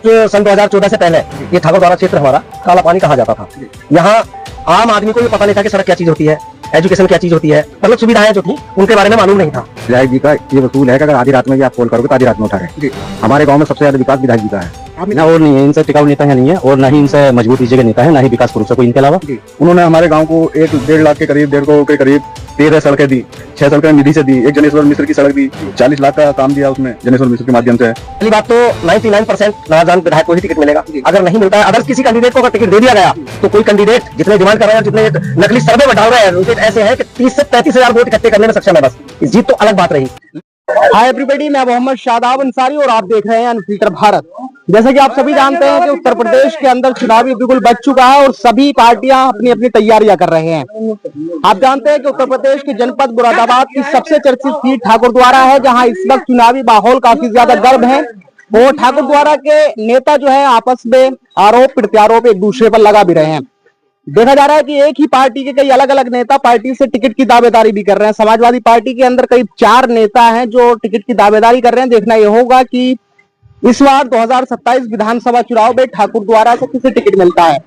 सन 2014 से पहले ये ठाकुर द्वारा क्षेत्र हमारा काला पानी कहा जाता था। यहाँ आम आदमी को ये पता नहीं था कि सड़क क्या चीज होती है, एजुकेशन क्या चीज होती है, मतलब सुविधाएं जो थी उनके बारे में मालूम नहीं था। विधायक जी का ये वसूल है कि अगर आधी रात में भी आप कॉल करोगे तो आधी रात में उठा रहे। हमारे गांव में सबसे ज्यादा विकास विधायक जी का है ना, और नहीं है इनसे टिकाऊ नेता है नहीं है, और ना ही इनसे मजबूत विजय के नेता है, ना ही विकास पुरुष है कोई इनके अलावा। उन्होंने हमारे गांव को 1-1.5 लाख के करीब 1.5 करोड़ के करीब 13 सड़कें दी, 6 सड़कें निधि से दी, एक जनेश्वर मिश्र की सड़क दी, 40 लाख का काम दिया उसमें जनेश्वर मिश्र के माध्यम से। पहली बात तो 99% नवाबजान विधायक को ही टिकट मिलेगा। अगर नहीं मिलता है, अगर किसी कैंडिडेट को अगर टिकट दे दिया गया तो कोई कैंडिडेट जितने डिमांड कर रहे हैं, जितने नकली सर्वे में डाल रहे हैं, उनके ऐसे हैं कि 30 से 35 हजार वोट इकट्ठे करने में सक्षम है। बस जीत तो अलग बात रही। हाय एवरीबॉडी, मैं मोहम्मद शादाब अंसारी और आप देख रहे हैं अनफिल्टर भारत। जैसे कि आप सभी जानते हैं कि उत्तर प्रदेश के अंदर चुनावी बिगुल बज चुका है और सभी पार्टियां अपनी अपनी तैयारियां कर रहे हैं। आप जानते हैं कि उत्तर प्रदेश के जनपद मुरादाबाद की सबसे चर्चित सीट ठाकुर द्वारा है, जहां इस वक्त चुनावी माहौल काफी ज्यादा गर्म है। और ठाकुर द्वारा के नेता जो है आपस में आरोप प्रत्यारोप एक दूसरे पर लगा भी रहे हैं। देखा जा रहा है कि एक ही पार्टी के कई अलग अलग नेता पार्टी से टिकट की दावेदारी भी कर रहे हैं। समाजवादी पार्टी के अंदर करीब 4 नेता हैं जो टिकट की दावेदारी कर रहे हैं। देखना यह होगा कि इस बार 2027 विधानसभा चुनाव में ठाकुर द्वारा से किसे टिकट मिलता है।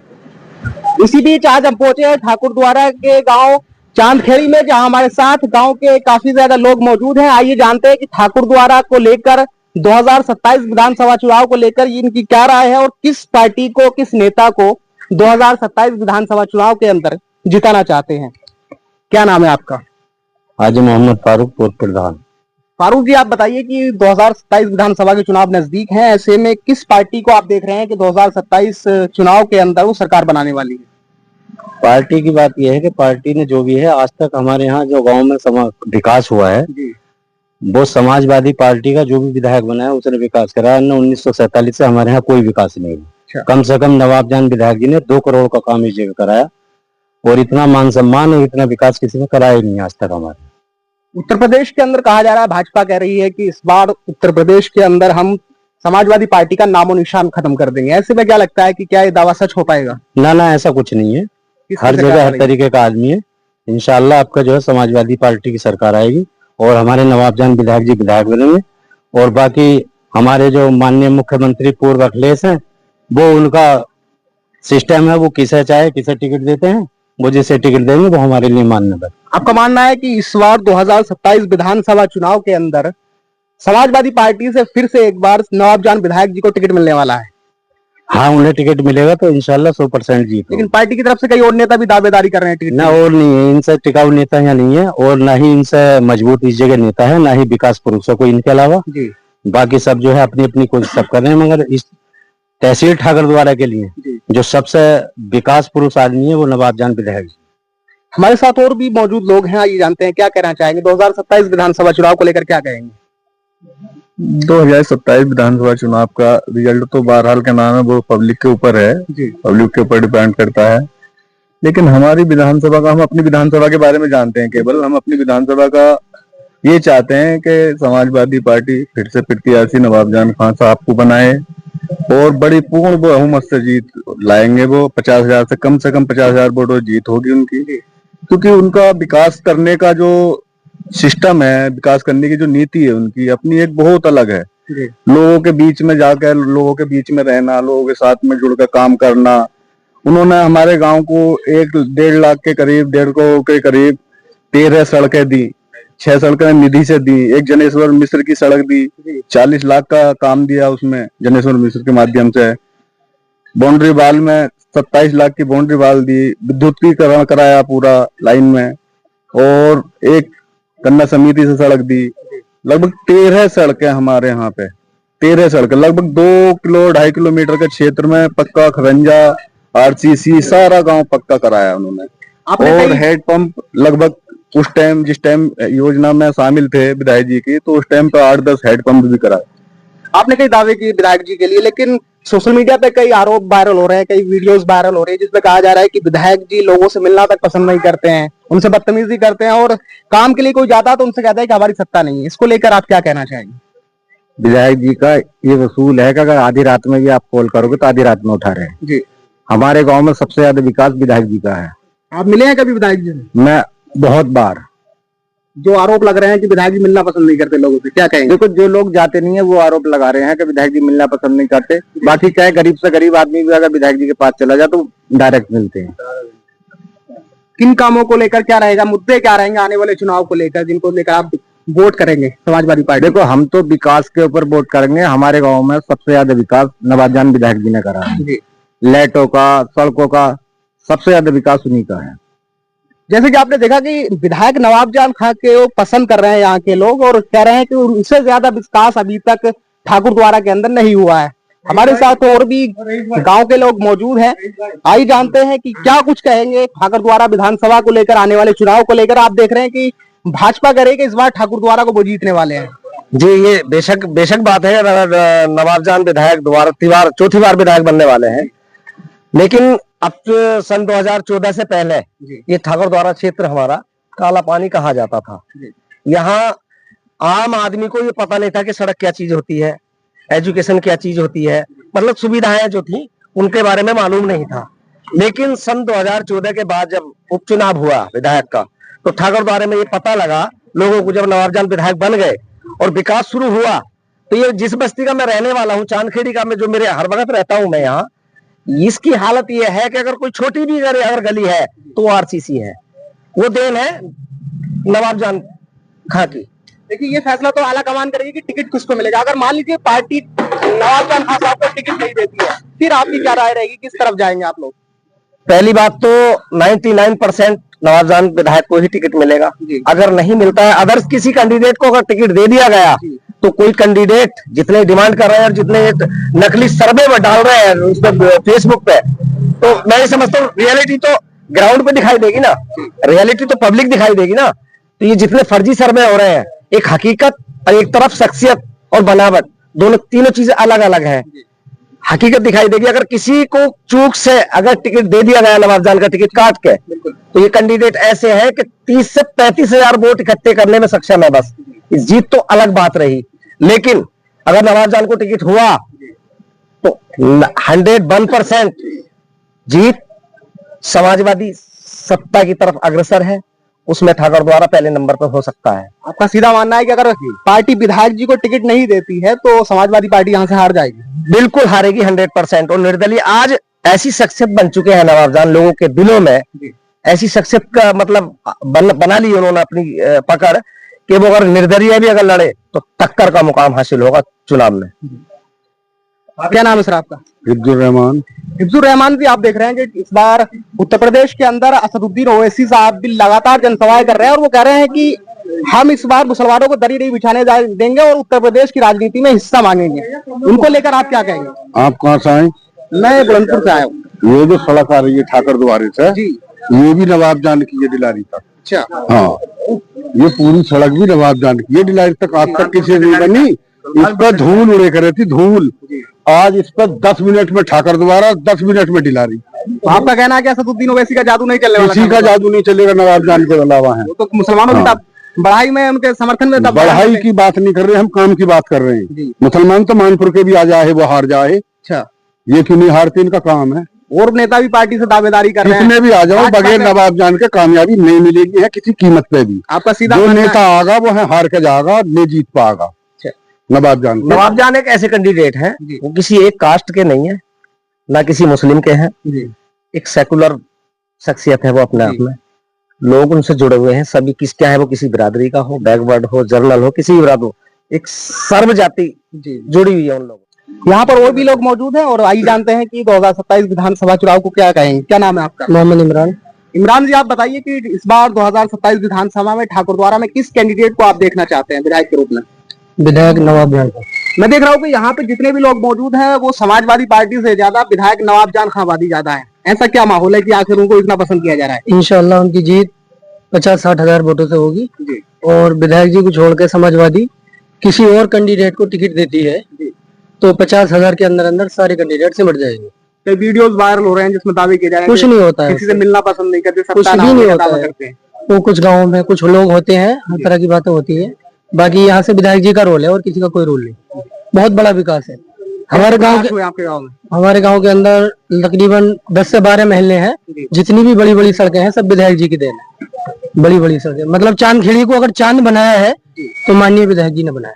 इसी बीच आज हम पहुंचे हैं ठाकुर द्वारा के गांव चांदखेड़ी में, जहां हमारे साथ गांव के काफी ज्यादा लोग मौजूद हैं। आइए जानते हैं कि ठाकुर द्वारा को लेकर 2027 विधानसभा चुनाव को लेकर इनकी क्या राय है और किस पार्टी को, किस नेता को 2027 विधानसभा चुनाव के अंदर जिताना चाहते हैं। क्या नाम है आपका? हाजी मोहम्मद फारूक, पूर्व प्रधान। फारूक जी, आप बताइए कि 2027 विधानसभा के चुनाव नजदीक हैं, ऐसे में किस पार्टी को आप देख रहे हैं कि 2027 चुनाव के अंदर वो सरकार बनाने वाली है? पार्टी की बात यह है कि पार्टी ने जो भी है आज तक हमारे यहाँ जो गांव में विकास हुआ है वो समाजवादी पार्टी का जो भी विधायक बना है उसने विकास करा। 1947 से हमारे यहाँ कोई विकास नहीं हुआ। कम से कम नवाबजान विधायक जी ने 2 करोड़ का काम इस जगह कराया, और इतना मान सम्मान और इतना विकास किसी ने कराया ही नहीं आज तक हमारे। उत्तर प्रदेश के अंदर कहा जा रहा है, भाजपा कह रही है कि इस बार उत्तर प्रदेश के अंदर हम समाजवादी पार्टी का नामो निशान खत्म कर देंगे। ऐसे में क्या लगता है कि क्या ये दावा सच हो पाएगा? ना, ऐसा कुछ नहीं है। हर जगह हर तरीके का आदमी है। इंशाल्लाह आपका जो है समाजवादी पार्टी की सरकार आएगी और हमारे नवाबजान विधायक जी विधायक बनेंगे। और बाकी हमारे जो माननीय मुख्यमंत्री पूर्व अखिलेश हैं, वो उनका सिस्टम है, वो किसे चाहे किसे टिकट देते हैं, वो जिसे टिकट देंगे वो हमारे लिए मान्य है। आपका मानना है कि इस बार 2027 विधानसभा चुनाव के अंदर समाजवादी पार्टी से फिर से एक बार नवाबजान विधायक जी को टिकट मिलने वाला है? हाँ, उन्हें टिकट मिलेगा तो इंशाल्लाह 100% जीत। लेकिन पार्टी की तरफ से कई और नेता भी दावेदारी कर रहे हैं टिकट ना, और नहीं है इनसे टिकाऊ नेता यहाँ नहीं है, और ना ही इनसे मजबूत इस जगह नेता है, ना ही विकास पुरुष है कोई इनके अलावा। बाकी सब जो है अपनी अपनी कोशिश सब कर रहे हैं, मगर इस तहसील ठाकुर द्वारा के लिए जो सबसे विकास पुरुष आदमी है वो नवाबजान विधायक जी। हमारे साथ और भी मौजूद लोग हैं, ये जानते हैं क्या कहना चाहेंगे 2027 विधानसभा चुनाव को लेकर, क्या कहेंगे? 2027 विधानसभा चुनाव का रिजल्ट तो बहरहाल के नाम है, वो पब्लिक के ऊपर है, पब्लिक के ऊपर डिपेंड करता है। लेकिन हमारी विधानसभा का, हम अपनी विधानसभा के बारे में जानते हैं केवल। हम अपनी विधानसभा का ये चाहते हैं कि समाजवादी पार्टी फिर से प्रत्याशी नवाबजान खान साहब को बनाए और बड़ी पूर्ण बहुमत से जीत लाएंगे। वो 50,000 से कम 50,000 वोटों जीत होगी उनकी, क्योंकि उनका विकास करने का जो सिस्टम है, विकास करने की जो नीति है उनकी अपनी एक बहुत अलग है। लोगों के बीच में जाकर, लोगों के बीच में रहना, लोगों के साथ में जुड़कर काम करना। उन्होंने हमारे गांव को 1-1.5 लाख के करीब, 1.5 करोड़ के करीब 13 सड़कें दी, 6 सड़कें निधि से दी, एक जनेश्वर मिश्र की सड़क दी, 40 लाख का काम दिया उसमें जनेश्वर मिश्र के माध्यम से। बाउंड्री वाल में 27 लाख की बाउंड्री वाल दी, विद्युतीकरण कराया पूरा लाइन में, और एक कन्या समिति से सड़क दी। लगभग 13 सड़कें हमारे यहाँ पे, 13 सड़कें लगभग 2-2.5 किलोमीटर के क्षेत्र में पक्का, खरंजा, आरसीसी सारा गांव पक्का कराया उन्होंने। और हेड पंप लगभग उस टाइम, जिस टाइम योजना में शामिल थे विधायक जी की, तो उस टाइम पे 8-10 हेड पंप भी कराए। आपने कई दावे किए विधायक जी के लिए, लेकिन सोशल मीडिया पे कई आरोप वायरल हो रहे हैं, कई वीडियोस वायरल हो रही है जिसमें कहा जा रहा है कि विधायक जी लोगों से मिलना तक पसंद नहीं करते हैं, उनसे बदतमीजी करते हैं, और काम के लिए कोई जाता तो उनसे कहता है कि हमारी सत्ता नहीं है। इसको लेकर आप क्या कहना चाहेंगे? विधायक जी का ये वसूल है कि अगर आधी रात में भी आप कॉल करोगे तो आधी रात में उठा रहे हैं। हमारे गाँव में सबसे ज्यादा विकास विधायक जी का है। आप मिले हैं कभी विधायक जी? मैं बहुत बार जो आरोप लग रहे हैं कि विधायक जी मिलना पसंद नहीं करते लोगों से, क्या कहेंगे? देखो, जो लोग जाते नहीं है वो आरोप लगा रहे हैं कि विधायक जी मिलना पसंद नहीं करते। बाकी चाहे गरीब से गरीब आदमी भी अगर विधायक जी के पास चला जाए तो डायरेक्ट मिलते हैं। किन कामों को लेकर क्या रहेगा, मुद्दे क्या रहेंगे आने वाले चुनाव को लेकर, जिनको लेकर आप वोट करेंगे समाजवादी पार्टी? देखो, हम तो विकास के ऊपर वोट करेंगे। हमारे गांव में सबसे ज्यादा विकास नवाबजान विधायक जी ने करा है। लाइटों का, सड़कों का, सबसे ज्यादा विकास उन्हीं का है। जैसे कि आपने देखा कि विधायक नवाबजान खां के वो पसंद कर रहे हैं यहाँ के लोग, और कह रहे हैं कि उससे ज्यादा विकास अभी तक ठाकुर द्वारा के अंदर नहीं हुआ है। हमारे साथ और भी गांव के लोग मौजूद हैं, आइए जानते हैं कि क्या कुछ कहेंगे ठाकुर द्वारा विधानसभा को लेकर, आने वाले चुनाव को लेकर। आप देख रहे हैं कि भाजपा करेगी, इस बार ठाकुर द्वारा को वो जीतने वाले हैं। जी, ये बेशक बात है। नवाबजान विधायक दोबारा चौथी बार विधायक बनने वाले हैं, लेकिन अब सन 2014 से पहले ये ठाकुर द्वारा क्षेत्र हमारा काला पानी कहा जाता था। यहाँ आम आदमी को ये पता नहीं था कि सड़क क्या चीज होती है, एजुकेशन क्या चीज होती है, मतलब सुविधाएं जो थी उनके बारे में मालूम नहीं था। लेकिन सन 2014 के बाद जब उपचुनाव हुआ विधायक का, तो ठाकुर द्वारा में ये पता लगा लोगों को, जब नवाबजान विधायक बन गए और विकास शुरू हुआ, तो ये जिस बस्ती का मैं रहने वाला हूँ, चांदखेड़ी का, में जो मेरे हर वक्त रहता हूँ मैं यहाँ, इसकी हालत ये है कि अगर कोई छोटी भी अगर गली है तो आरसीसी है। वो देन है नवाबजान खां की। देखिए, ये फैसला तो आला कमान करेगी कि टिकट किसको मिलेगा। अगर मान लीजिए पार्टी नवाबजान खां साहब को टिकट नहीं देती है, फिर आपकी क्या राय रहेगी, किस तरफ जाएंगे आप लोग? पहली बात तो 99% नवाबजान विधायक को ही टिकट मिलेगा। अगर नहीं मिलता है, अदर्स किसी कैंडिडेट को अगर टिकट दे दिया गया, तो कोई कैंडिडेट जितने डिमांड कर रहे हैं और जितने नकली सर्वे में डाल रहे हैं उस पर फेसबुक पे, तो मैं ये समझता हूँ रियलिटी तो ग्राउंड पे दिखाई देगी ना, रियलिटी तो पब्लिक दिखाई देगी ना। तो ये जितने फर्जी सर्वे हो रहे हैं, एक हकीकत और एक तरफ शख्सियत और बनावट, दोनों तीनों चीजें अलग अलग हैं। हकीकत दिखाई देगी। अगर किसी को चूक से अगर टिकट दे दिया गया नवाबजान का टिकट काट के, तो ये कैंडिडेट ऐसे हैं कि 30 से 35 हजार वोट इकट्ठे करने में सक्षम है बस। इस जीत तो अलग बात रही, लेकिन अगर नवाबजान को टिकट हुआ तो 101% जीत समाजवादी सत्ता की तरफ अग्रसर है, उसमें ठाकुर द्वारा पहले नंबर पर हो सकता है। आपका सीधा मानना है कि अगर पार्टी विधायक जी को टिकट नहीं देती है तो समाजवादी पार्टी यहाँ से हार जाएगी? बिल्कुल हारेगी 100%। और निर्दलीय आज ऐसी शख्सियत बन चुके हैं नवाबजान, लोगों के दिलों में ऐसी शख्सियत का मतलब बना ली उन्होंने अपनी पकड़, कि वो अगर निर्दलीय भी अगर लड़े तो टक्कर का मुकाम हासिल होगा चुनाव में। क्या नाम है सर आपका? हिफ्जुर रहमान। हिफ्जुर रहमान जी, आप देख रहे हैं कि इस बार उत्तर प्रदेश के अंदर असदुद्दीन ओवैसी साहब भी लगातार जनसभाएं कर रहे हैं, और वो कह रहे हैं कि हम इस बार मुसलमानों को दरी नहीं बिछाने देंगे और उत्तर प्रदेश की राजनीति में हिस्सा मांगेंगे। उनको लेकर आप क्या कहेंगे? आप कहाँ से आए? मैं बुलंदपुर से आया हूँ। ये जो सड़क आ रही है ठाकुर द्वारे से, ये भी नवाबजान की ये डिलारी तक। अच्छा। हाँ, ये पूरी सड़क भी नवाबजान की, ये डिलारी तक आज तक किसी नहीं बनी। इस पर धूल उड़े करे थी, धूल। आज इस पर 10 मिनट में ठाकुर द्वारा, 10 मिनट में डिलारी। आपका कहना है कि असदुद्दीन ओवैसी का जादू नहीं चलने वाला? किसी का जादू नहीं चलेगा नवाबजान के अलावा है। तो मुसलमानों की बढ़ाई में, उनके समर्थन में बढ़ाई की बात नहीं कर रहे, हम काम की बात कर रहे हैं। मुसलमान तो मानपुर के भी आ जाए, वो हार जाए। अच्छा, ये क्यों नहीं हारते? इनका काम है। और नेता भी पार्टी से दावेदारी कर रहे हैं। कितने भी आ जाओ, बगैर नवाबजान के कामयाबी नहीं मिलेगी है किसी कीमत पे भी। आपका सीधा जो नेता आगा वो है हार के जाएगा, नहीं जीत पाएगा। नवाबजान एक ऐसे कैंडिडेट हैं, वो किसी एक कास्ट के नहीं है, ना किसी मुस्लिम के हैं। एक सेकुलर शख्सियत है वो अपने आप में। लोग उनसे जुड़े हुए हैं, सभी क्या है, वो किसी बिरादरी का हो, बैकवर्ड हो, जर्नल हो, किसी भी बिरादरी हो, एक सर्व जाति जुड़ी हुई है उन लोगों। यहाँ पर और भी लोग मौजूद हैं, और आइए जानते हैं कि 2027 विधानसभा चुनाव को क्या कहेंगे। क्या नाम है आपका? मोहम्मद इमरान। इमरान जी, आप बताइए कि इस बार 2027 विधानसभा में ठाकुर द्वारा में किस कैंडिडेट को आप देखना चाहते हैं विधायक के रूप में? विधायक नवाबजान। मैं देख रहा हूँ कि यहाँ पे जितने भी लोग मौजूद हैं वो समाजवादी पार्टी से ज्यादा विधायक नवाबजान खांवादी ज्यादा है। ऐसा क्या माहौल है कि आखिर उनको इतना पसंद किया जा रहा है? इंशाल्लाह उनकी जीत 50-60 हजार वोटों से होगी। और विधायक जी को छोड़ के समाजवादी किसी और कैंडिडेट को टिकट देती है तो 50 हजार के अंदर अंदर सारे कैंडिडेट सिमट जाएंगे। कई वीडियोस वायरल हो रहे हैं जिसमें दावे किए जा रहे हैं। कुछ नहीं होता है, किसी से मिलना पसंद नहीं करते, कुछ भी नहीं होता है। वो कुछ गाँव में कुछ लोग होते हैं, हर तरह की बातें होती है। बाकी यहाँ से विधायक जी का रोल है और किसी का कोई रोल नहीं। बहुत बड़ा विकास है। हमारे गांव विकास हुए आपके गांव में? हमारे गांव के अंदर तकरीबन 10 से 12 महल्ले हैं। जितनी भी बड़ी बड़ी सड़कें हैं सब विधायक जी की देन है। बड़ी बड़ी सड़कें, मतलब चांदखेड़ी को अगर चांद बनाया है तो माननीय विधायक जी ने बनाया।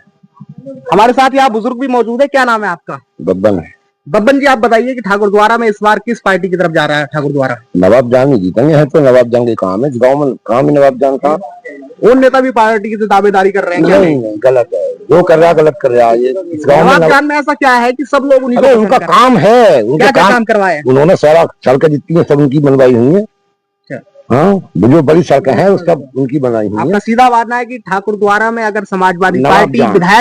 हमारे साथ यहाँ बुजुर्ग भी मौजूद है। क्या नाम है आपका? बब्बन है। बब्बन जी, आप बताइए कि ठाकुर द्वारा में इस बार किस पार्टी की तरफ जा रहा है ठाकुर द्वारा? नवाब जान ही जीतेंगे, है तो नवाब जान के काम है, इस गाँव में काम है नवाब जान का। और नेता भी पार्टी की दावेदारी कर रहे हैं क्या? नहीं, गलत है, वो कर रहा गलत कर रहा है। ये इस गाँव में नवाब जान में ऐसा क्या है कि सब लोग उन्हीं को अरे पसंद उनका कर रहे हैं? काम है, उनका क्या काम करवाए? उन्होंने सारा सड़कें जितनी है सब उनकी बनवाई हुई है। हाँ, जो बड़ी सड़कें हैं उसका उनकी बनाई हुई है। आपका सीधा मानना है कि ठाकुर द्वारा में अगर समाजवादी नवाब पार्टी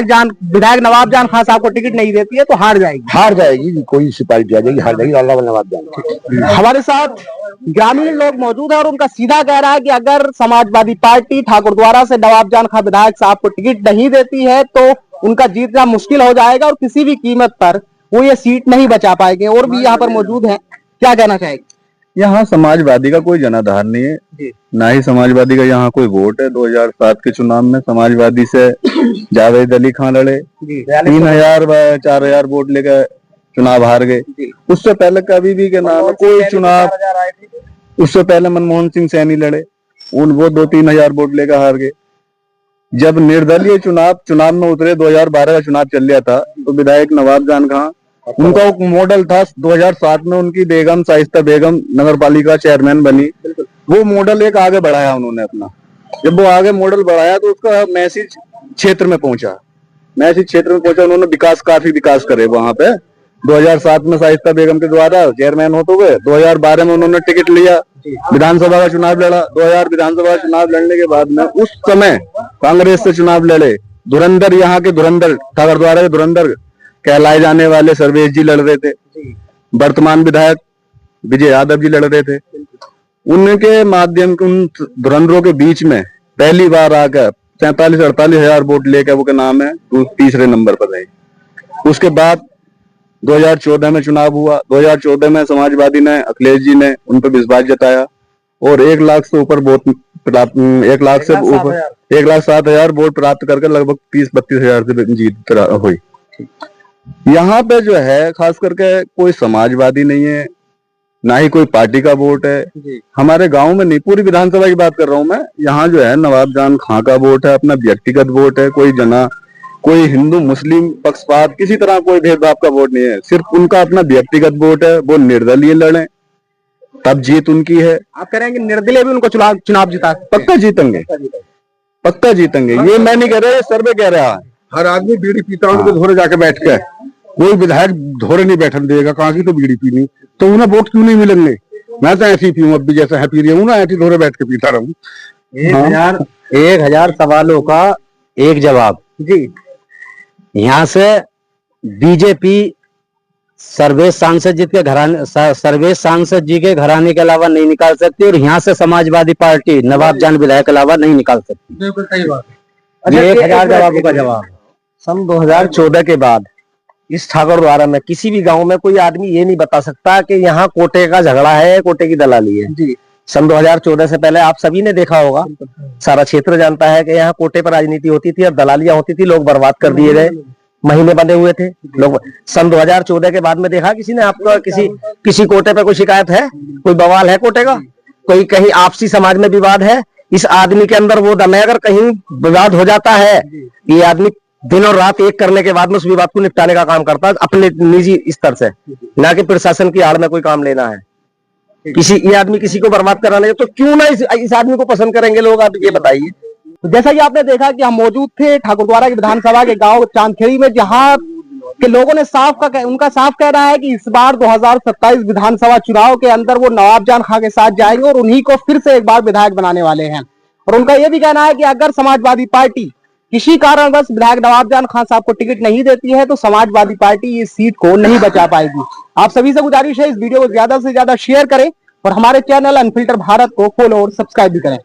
जान। विधायक नवाब जान खान साहब को टिकट नहीं देती है तो हार जाएगी? हार जाएगी, कोई सी पार्टी आ जाएगी, हार जाएगी। अल्लाह नवाब जान। हमारे साथ ग्रामीण लोग मौजूद है और उनका सीधा कह रहा है कि अगर समाजवादी पार्टी ठाकुर द्वारा से नवाब जान खान विधायक साहब को टिकट नहीं देती है तो उनका जीतना मुश्किल हो जाएगा और किसी भी कीमत पर वो ये सीट नहीं बचा पाएंगे। और भी यहाँ पर मौजूद है, क्या कहना चाहेंगे? यहाँ समाजवादी का कोई जनाधार नहीं है, ना ही समाजवादी का यहाँ कोई वोट है। 2007 के चुनाव में समाजवादी से जावेद अली खान लड़े, 3,000-4,000 वोट लेकर चुनाव हार गए। उससे पहले कभी भी के नाम कोई चुनाव, उससे पहले मनमोहन सिंह सैनी लड़े, वो 2-3 हजार वोट लेकर हार गए। जब निर्दलीय चुनाव में उतरे, 2012 का चुनाव चल रहा था, तो विधायक नवाब जान खान उनका एक मॉडल था। 2007 में उनकी बेगम शाइस्ता बेगम नगर पालिका चेयरमैन बनी, वो मॉडल एक आगे बढ़ाया उन्होंने अपना। जब वो आगे मॉडल बढ़ाया तो उसका मैसेज क्षेत्र में पहुंचा, उन्होंने काफी विकास करे वहां पे। 2007 में शाइस्ता बेगम के द्वारा चेयरमैन होते हुए 2012 में उन्होंने टिकट लिया, विधानसभा का चुनाव लड़ा। 2000 विधानसभा चुनाव लड़ने के बाद में उस समय कांग्रेस से चुनाव लड़े। धुरंधर, यहाँ के धुरंधर, ठाकुर द्वारा के धुरंधर कहलाए जाने वाले सर्वेश जी लड़ रहे थे। वर्तमान विधायक विजय यादव जी लड़ रहे थे। उनके माध्यम के उन धुरंधरों के बीच में पहली बार आकर 47-48 हजार वोट लेकर वो के नाम है तीसरे नंबर पर रहे। उसके बाद 2014 में चुनाव हुआ। 2014 में समाजवादी ने, अखिलेश जी ने उन पर विश्वास जताया और 1 लाख से ऊपर वोट प्राप्त, 1 लाख से ऊपर 1,07,000 वोट प्राप्त करके लगभग 30-32 हजार से जीत हुई। यहाँ पे जो है खास करके कोई समाजवादी नहीं है, ना ही कोई पार्टी का वोट है। हमारे गांव में नहीं, पूरी विधानसभा की बात कर रहा हूं मैं। यहाँ जो है नवाब जान खां का वोट है, अपना व्यक्तिगत वोट है। कोई हिंदू मुस्लिम पक्षपात, किसी तरह कोई भेदभाव का वोट नहीं है, सिर्फ उनका अपना व्यक्तिगत वोट है। वो निर्दलीय लड़े तब जीत उनकी है। आप कह रहे हैं कि निर्दलीय भी उनको चुनाव जिता? पक्का जीतेंगे, पक्का जीतेंगे। ये मैं नहीं कह रहा, ये सर्वे कह रहा है। हर आदमी बीड़ी पीता उनके धोरे जाके बैठ के, कोई विधायक धोरे नहीं बैठन देगा, कहाँ की तो बीड़ी पीनी, तो उन्हें वोट क्यों नहीं मिलेंगे? मैं तो ऐसी पीऊं, अब भी जैसा है पी रही हूँ ना, ऐसी धोरे बैठ के पीता रहूं। 1,000 सवालों का एक जवाब जी। यहाँ से बीजेपी सर्वेश सांसद जी के घराने के अलावा नहीं निकाल सकती और यहाँ से समाजवादी पार्टी नवाब जान विधायक के अलावा नहीं निकाल सकती। बिल्कुल सही बात है। ये 1,000 जवाबों का जवाब। सन 2014 के बाद इस ठाकुर द्वारा में किसी भी गांव में कोई आदमी ये नहीं बता सकता कि यहाँ कोटे का झगड़ा है, कोटे की दलाली है। जी। सन 2014 से पहले आप सभी ने देखा होगा, सारा क्षेत्र जानता है कि यहाँ कोटे पर राजनीति होती थी और दलालियां होती थी, लोग बर्बाद कर दिए गए, महीने बंधे हुए थे लोग। सन 2014 के बाद में देखा किसी ने आपका किसी कोटे पे कोई शिकायत है, कोई बवाल है कोटे का, कोई कहीं आपसी समाज में विवाद है? इस आदमी के अंदर वो दम है, अगर कहीं विवाद हो जाता है, ये आदमी दिन और रात एक करने के बाद में उस विवाद को निपटाने का काम करता है अपने निजी स्तर से, ना कि प्रशासन की आड़ में कोई काम लेना है। ये आदमी किसी को बर्बाद कराने, तो क्यों ना इस आदमी को पसंद करेंगे लोग? आप ये बताइए। तो जैसा कि आपने देखा कि हम मौजूद थे ठाकुरद्वारा की विधानसभा के गांव चांदखेड़ी में, जहां के लोगों ने उनका साफ कहना है कि इस बार 2027 विधानसभा चुनाव के अंदर वो नवाब जान खां के साथ जाएंगे और उन्हीं को फिर से एक बार विधायक बनाने वाले हैं। और उनका यह भी कहना है कि अगर समाजवादी पार्टी किसी कारणवश विधायक नवाब जान खान साहब को टिकट नहीं देती है तो समाजवादी पार्टी इस सीट को नहीं बचा पाएगी। आप सभी से गुजारिश है इस वीडियो को ज्यादा से ज्यादा शेयर करें और हमारे चैनल अनफिल्टर भारत को फॉलो और सब्सक्राइब भी करें।